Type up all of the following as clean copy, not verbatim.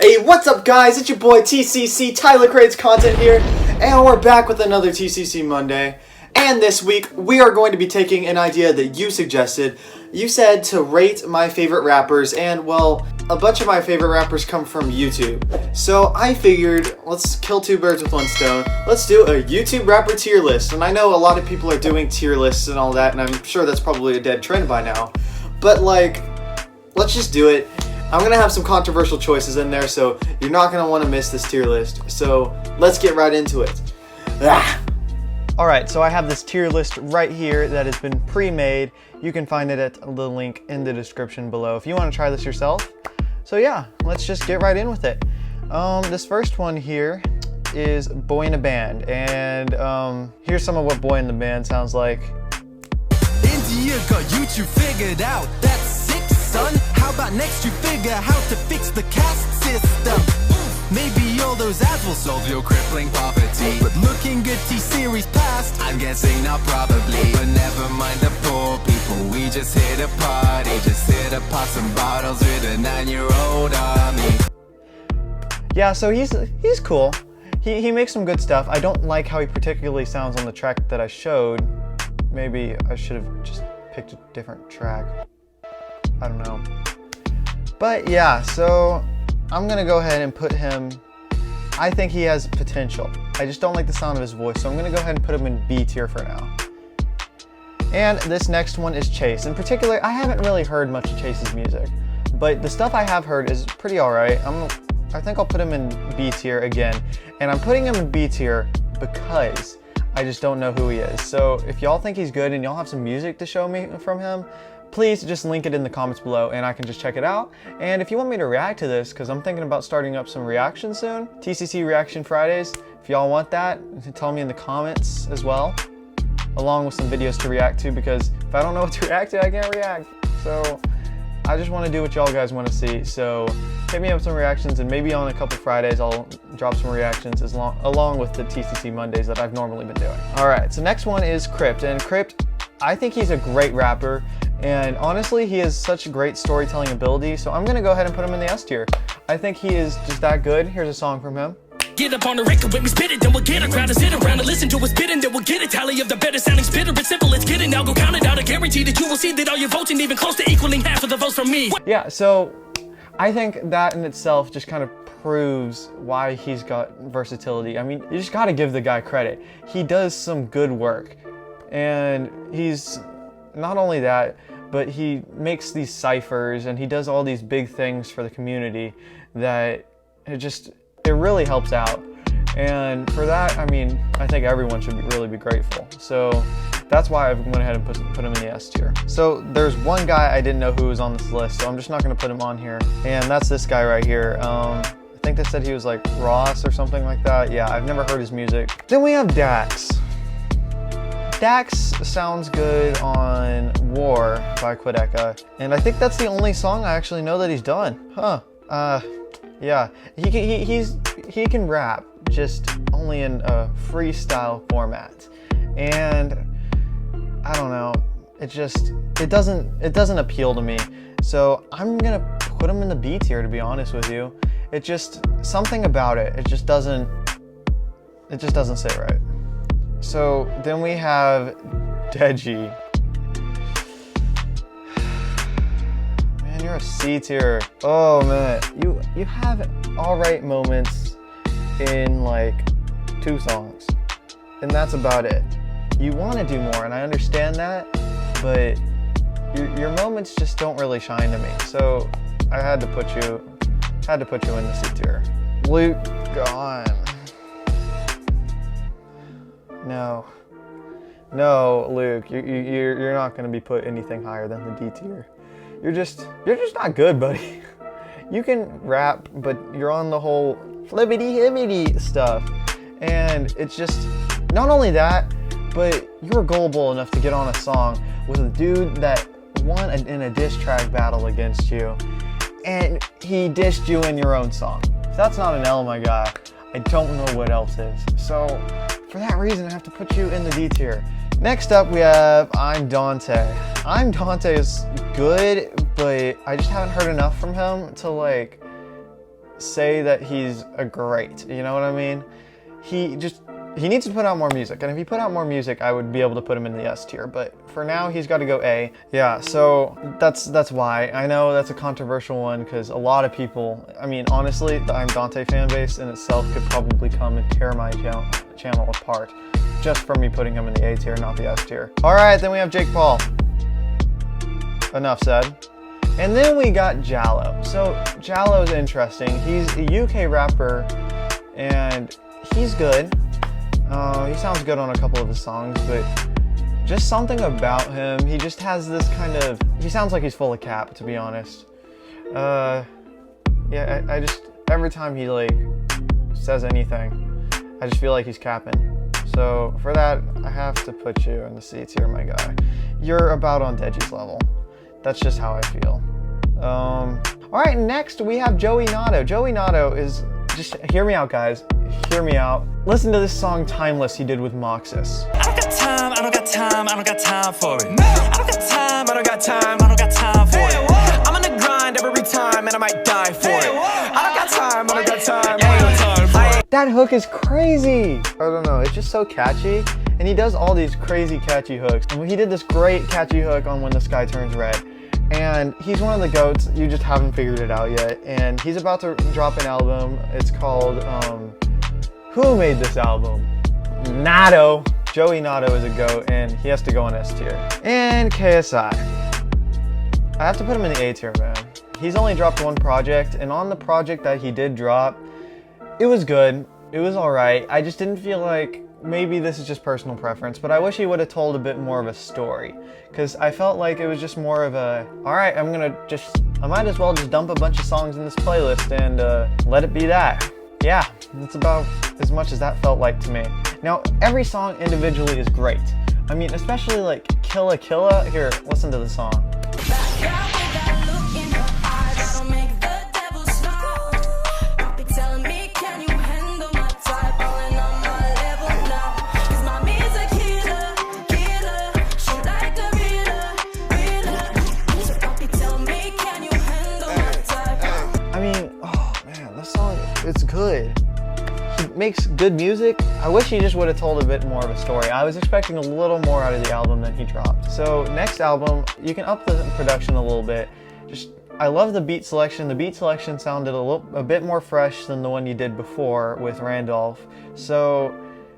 Hey, what's up guys? It's your boy TCC, TylerCreatesContent here, and we're back with another TCC Monday. And this week, we are going to be taking an idea that you suggested. You said to rate my favorite rappers, and well, a bunch of my favorite rappers come from YouTube. So I figured, let's kill two birds with one stone. Let's do a YouTube rapper tier list. And I know a lot of people are doing tier lists and all that, and I'm sure that's probably a dead trend by now. But like, let's just do it. I'm going to have some controversial choices in there, so you're not going to want to miss this tier list. So let's get right into it. Alright, so I have this tier list right here that has been pre-made. You can find it at the link in the description below if you want to try this yourself. So yeah, let's just get right in with it. This first one here is Boyinaband, and here's some of what Boyinaband sounds like. India got YouTube figured out, that's sick, son. How about next you figure how to fix the caste system? Maybe all those ads will solve your crippling poverty. But looking at T-Series past, I'm guessing not probably. But never mind the poor people, we just here to party. Just here to pop some bottles with a 9-year-old army. Yeah, so he's cool. He makes some good stuff. I don't like how he particularly sounds on the track that I showed. Maybe I should have just picked a different track. I don't know. But yeah, so I'm gonna go ahead and put him, I think he has potential. I just don't like the sound of his voice, so I'm gonna go ahead and put him in B tier for now. And this next one is Chase. In particular, I haven't really heard much of Chase's music, but the stuff I have heard is pretty alright. I think I'll put him in B tier again. And I'm putting him in B tier because I just don't know who he is. So if y'all think he's good and y'all have some music to show me from him, please just link it in the comments below and I can just check it out. And if you want me to react to this, because I'm thinking about starting up some reactions soon, TCC Reaction Fridays, if y'all want that, tell me in the comments as well, along with some videos to react to, because if I don't know what to react to, I can't react. So I just want to do what y'all guys want to see. So hit me up with some reactions, and maybe on a couple Fridays I'll drop some reactions along with the TCC Mondays that I've normally been doing. Alright, so next one is Crypt. And Crypt, I think he's a great rapper. And honestly, he has such great storytelling ability, so I'm gonna go ahead and put him in the S tier. I think he is just that good. Here's a song from him. Get up on the record when we spit it, then we'll get a crowd to sit around and listen to us spitting, then we'll get a tally of the better sounding spitter. It's simple, let's get it now, go count it out. I guarantee that you will see that all your votes ain't even close to equaling half of the votes from me. Yeah, so I think that in itself just kind of proves why he's got versatility. I mean, you just gotta give the guy credit. He does some good work, and he's not only that, but he makes these ciphers and he does all these big things for the community that it really helps out. And for that, I mean, I think everyone should really be grateful. So that's why I went ahead and put him in the S tier. So there's one guy I didn't know who was on this list, so I'm just not gonna put him on here. And that's this guy right here. I think they said he was like Ross or something like that. Yeah, I've never heard his music. Then we have Dax. Dax sounds good on War by Quadeca, and I think that's the only song I actually know that he's done. Yeah, he can rap, just only in a freestyle format, and I don't know, it doesn't appeal to me. So I'm gonna put him in the B tier, to be honest with you. It just, something about it, it just doesn't sit right. So then we have Deji. Man, you're a C tier. Oh man, you have alright moments in like 2 songs, and that's about it. You want to do more, and I understand that, but your moments just don't really shine to me. So I had to put you in the C tier. Luke, Gawne. No, Luke, you're not gonna be put anything higher than the D tier. You're just not good, buddy. You can rap, but you're on the whole flibbity-hibbity stuff, and it's just, not only that, but you were gullible enough to get on a song with a dude that won in a diss track battle against you, and he dissed you in your own song. If that's not an L, my guy, I don't know what else is. So for that reason, I have to put you in the D tier. Next up, we have ImDontai. ImDontai is good, but I just haven't heard enough from him to like say that he's a great, you know what I mean? He needs to put out more music, and if he put out more music, I would be able to put him in the S tier, but for now, he's got to go A. Yeah, so that's why. I know that's a controversial one, because a lot of people, I mean, honestly, the ImDontai fan base in itself could probably come and tear my channel apart, just from me putting him in the A tier, not the S tier. All right, then we have Jake Paul. Enough said. And then we got Jallow. So Jallow's interesting. He's a UK rapper, and he's good. He sounds good on a couple of his songs, but just something about him, he just has this kind of, he sounds like he's full of cap, to be honest. Yeah, I just, every time he like says anything, I just feel like he's capping. So for that, I have to put you in the C tier, my guy. You're about on Deji's level. That's just how I feel. All right, next we have Joey Nato. Joey Nato is, just hear me out, guys. Hear me out. Listen to this song Timeless he did with Moxas. I don't got time, I don't got time, I don't got time for it. I don't got time, I don't got time, I don't got time for it. I'm on the grind every time and I might die for it. I don't got time, I don't got time, I don't got time for it. That hook is crazy. I don't know, it's just so catchy. And he does all these crazy catchy hooks. And he did this great catchy hook on When the Sky Turns Red. And he's one of the GOATs, you just haven't figured it out yet. And he's about to drop an album. It's called, who made this album? Nato. Joey Nato is a GOAT, and he has to go on S tier. And KSI. I have to put him in the A tier, man. He's only dropped one project, and on the project that he did drop, it was good. It was alright. I just didn't feel like, maybe this is just personal preference, but I wish he would have told a bit more of a story. Because I felt like it was just more of a, alright, I might as well just dump a bunch of songs in this playlist and let it be that. Yeah, that's about as much as that felt like to me. Now, every song individually is great. I mean, especially like Killa Killa. Here, listen to the song. It's good. He makes good music. I wish he just would have told a bit more of a story. I was expecting a little more out of the album than he dropped. So next album, you can up the production a little bit. I love the beat selection. The beat selection sounded a bit more fresh than the one you did before with Randolph. So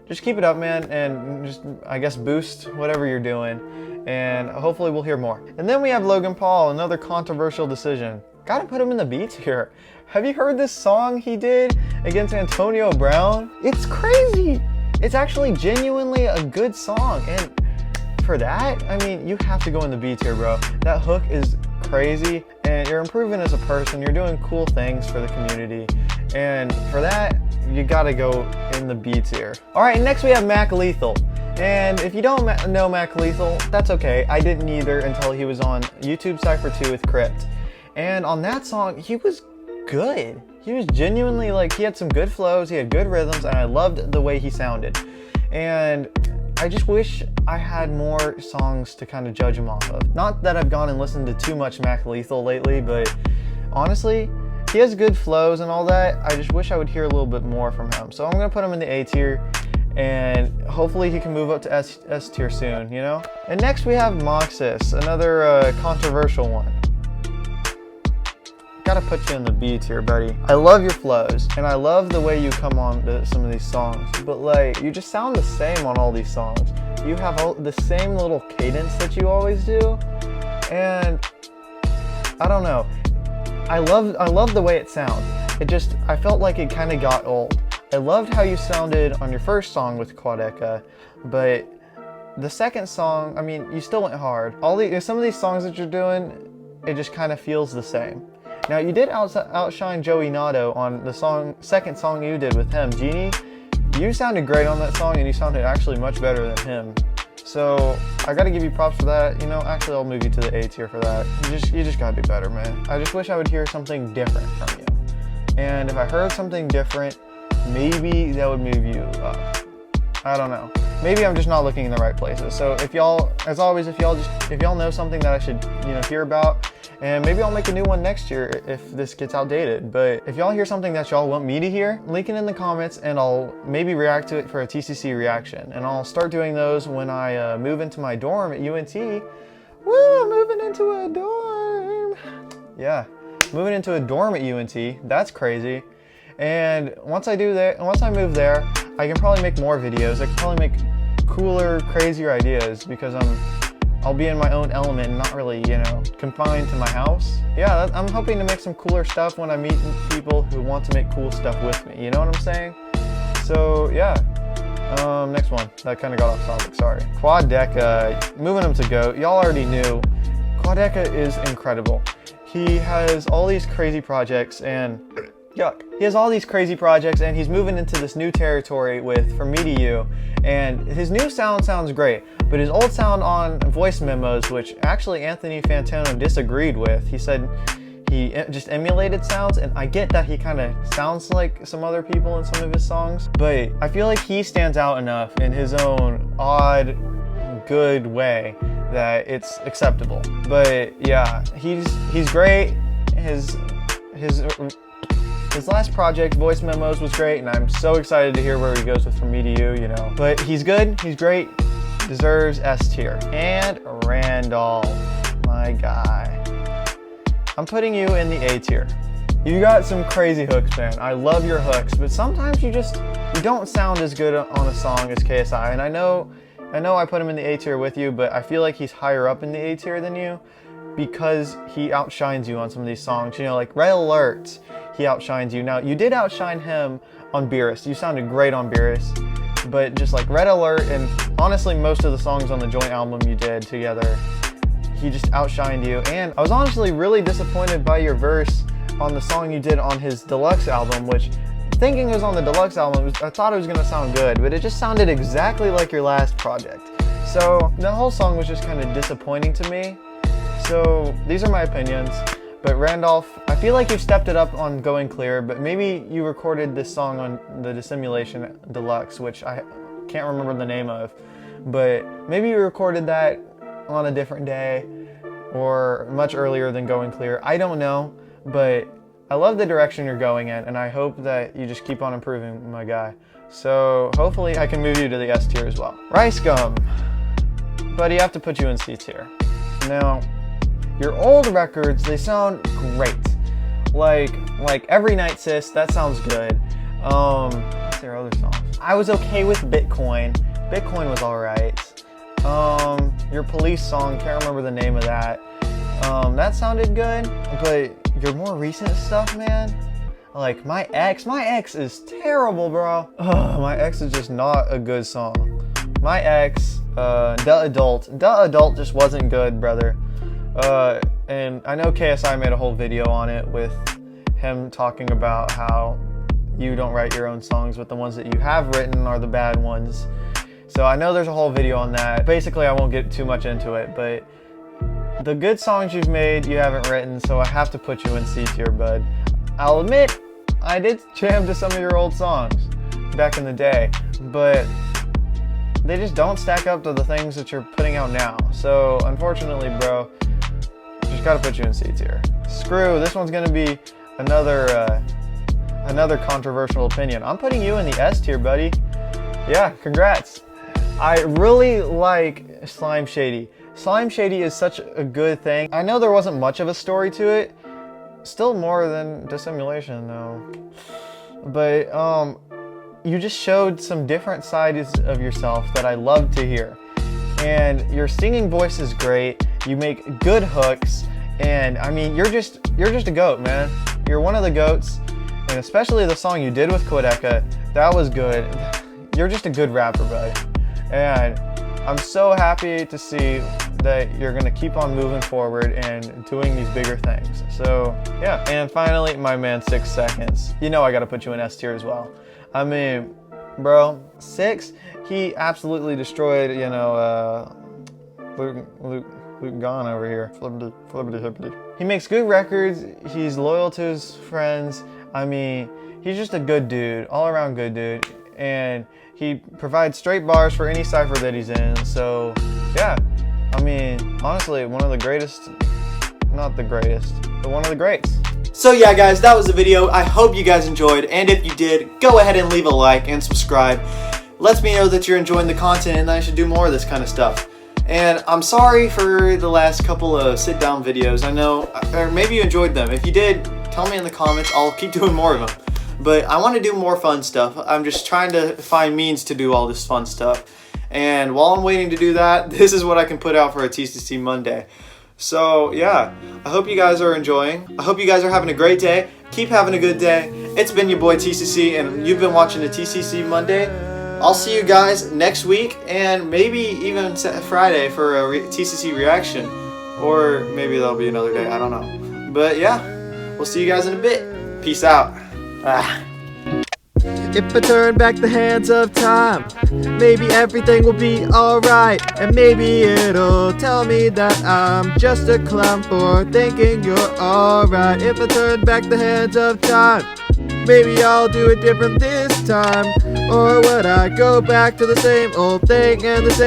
just keep it up, man, and just, I guess, boost whatever you're doing. And hopefully we'll hear more. And then we have Logan Paul, another controversial decision. Gotta put him in the B tier. Have you heard this song he did against Antonio Brown? It's crazy. It's actually genuinely a good song. And for that, I mean, you have to go in the B tier, bro. That hook is crazy, and you're improving as a person. You're doing cool things for the community. And for that, you gotta go in the B tier. All right, next we have Mac Lethal. And if you don't know Mac Lethal, that's okay. I didn't either until he was on YouTube Cypher 2 with Crypt. And on that song, he was good. He was genuinely, like, he had some good flows, he had good rhythms, and I loved the way he sounded. And I just wish I had more songs to kind of judge him off of. Not that I've gone and listened to too much Mac Lethal lately, but honestly, he has good flows and all that. I just wish I would hear a little bit more from him. So I'm gonna put him in the A tier, and hopefully he can move up to S tier soon, you know? And next we have Moxas, another controversial one. Gotta put you in the B tier, buddy. I love your flows, and I love the way you come on to some of these songs, but like, you just sound the same on all these songs. You have the same little cadence that you always do, and I don't know. I love the way it sounds. I felt like it kind of got old. I loved how you sounded on your first song with Quadeca, but the second song, I mean, you still went hard. Some of these songs that you're doing, it just kind of feels the same. Now, you did outshine Joey Nato on the second song you did with him, Genie. You sounded great on that song, and you sounded actually much better than him. So, I gotta give you props for that. You know, actually, I'll move you to the A tier for that. You just gotta do better, man. I just wish I would hear something different from you. And if I heard something different, maybe that would move you up. I don't know. Maybe I'm just not looking in the right places. So if y'all, as always, if y'all know something that I should, hear about, And maybe I'll make a new one next year if this gets outdated. But if y'all hear something that y'all want me to hear, link it in the comments and I'll maybe react to it for a TCC reaction. And I'll start doing those when I move into my dorm at UNT. Woo, I'm moving into a dorm. Yeah, moving into a dorm at UNT. That's crazy. And once I move there, I can probably make more videos. I can probably make cooler, crazier ideas because I'll be in my own element and not really, you know, confined to my house. Yeah, I'm hoping to make some cooler stuff when I meet people who want to make cool stuff with me. You know what I'm saying? So yeah. Next one. That kind of got off topic, sorry. Quadeca, moving him to GOAT. Y'all already knew. Quadeca is incredible. He has all these crazy projects and he has all these crazy projects and he's moving into this new territory with From Me to You. And his new sound sounds great, but his old sound on voice memos, which actually Anthony Fantano disagreed with, he said he just emulated sounds, and I get that he kind of sounds like some other people in some of his songs, but I feel like he stands out enough in his own odd, good way that it's acceptable. But yeah, he's great. His last project, Voice Memos, was great, and I'm so excited to hear where he goes with From Me to You, you know. But he's good, he's great, deserves S tier. And Randolph, my guy. I'm putting you in the A tier. You got some crazy hooks, man. I love your hooks, but sometimes you don't sound as good on a song as KSI. And I know I put him in the A tier with you, but I feel like he's higher up in the A tier than you because he outshines you on some of these songs. You know, like Red Alert, he outshines you. Now, you did outshine him on Beerus. You sounded great on Beerus, but just like Red Alert and honestly most of the songs on the joint album you did together, he just outshined you. And I was honestly really disappointed by your verse on the song you did on his deluxe album, which thinking it was on the deluxe album, I thought it was gonna sound good, but it just sounded exactly like your last project. So the whole song was just kind of disappointing to me. So these are my opinions. But Randolph, I feel like you've stepped it up on Going Clear, but maybe you recorded this song on the Dissimulation Deluxe, which I can't remember the name of, but maybe you recorded that on a different day or much earlier than Going Clear. I don't know, but I love the direction you're going in, and I hope that you just keep on improving, my guy. So hopefully I can move you to the S tier as well. Ricegum, buddy, I have to put you in C tier. Now, your old records, they sound great. Like Every Night Sis, that sounds good. What's their other songs? I was okay with Bitcoin. Bitcoin was alright. Your Police song, can't remember the name of that. That sounded good, but your more recent stuff, man, like My Ex is terrible, bro. My Ex is just not a good song. My Ex, The Adult just wasn't good, brother. And I know KSI made a whole video on it with him talking about how you don't write your own songs, but the ones that you have written are the bad ones. So I know there's a whole video on that. Basically, I won't get too much into it, but the good songs you've made, you haven't written, so I have to put you in C tier, bud. I'll admit, I did jam to some of your old songs back in the day, but they just don't stack up to the things that you're putting out now. So unfortunately, bro, just gotta put you in C tier. Scru, this one's gonna be another controversial opinion. I'm putting you in the S tier, buddy. Yeah, congrats. I really like Slime Shady. Slime Shady is such a good thing. I know there wasn't much of a story to it. Still more than Dissimulation though. But you just showed some different sides of yourself that I love to hear. And your singing voice is great. You make good hooks. And I mean, you're just a goat, man. You're one of the goats. And especially the song you did with Quadeca, that was good. You're just a good rapper, bud. And I'm so happy to see that you're gonna keep on moving forward and doing these bigger things. So yeah, and finally, my man 6 Seconds. You know I gotta put you in S tier as well. I mean, bro, 6, he absolutely destroyed, you know, Luke Gawne over here. Flippity hippity. He makes good records, he's loyal to his friends. I mean, he's just a good dude, all around good dude. And he provides straight bars for any cypher that he's in. So yeah, I mean, honestly, one of the greatest not the greatest, but one of the greats. So yeah guys, that was the video. I hope you guys enjoyed, and if you did, go ahead and leave a like and subscribe. Lets me know that you're enjoying the content and I should do more of this kind of stuff. And I'm sorry for the last couple of sit down videos. I know, or maybe you enjoyed them. If you did, tell me in the comments. I'll keep doing more of them. But I want to do more fun stuff. I'm just trying to find means to do all this fun stuff. And while I'm waiting to do that, this is what I can put out for a TCC Monday. So yeah, I hope you guys are enjoying. I hope you guys are having a great day. Keep having a good day. It's been your boy TCC, and you've been watching the TCC Monday. I'll see you guys next week, and maybe even Friday for a TCC reaction. Or maybe that'll be another day, I don't know. But yeah, we'll see you guys in a bit. Peace out. If I turn back the hands of time, maybe everything will be alright. And maybe it'll tell me that I'm just a clown for thinking you're alright. If I turn back the hands of time, maybe I'll do it different this time. Or would I go back to the same old thing and the same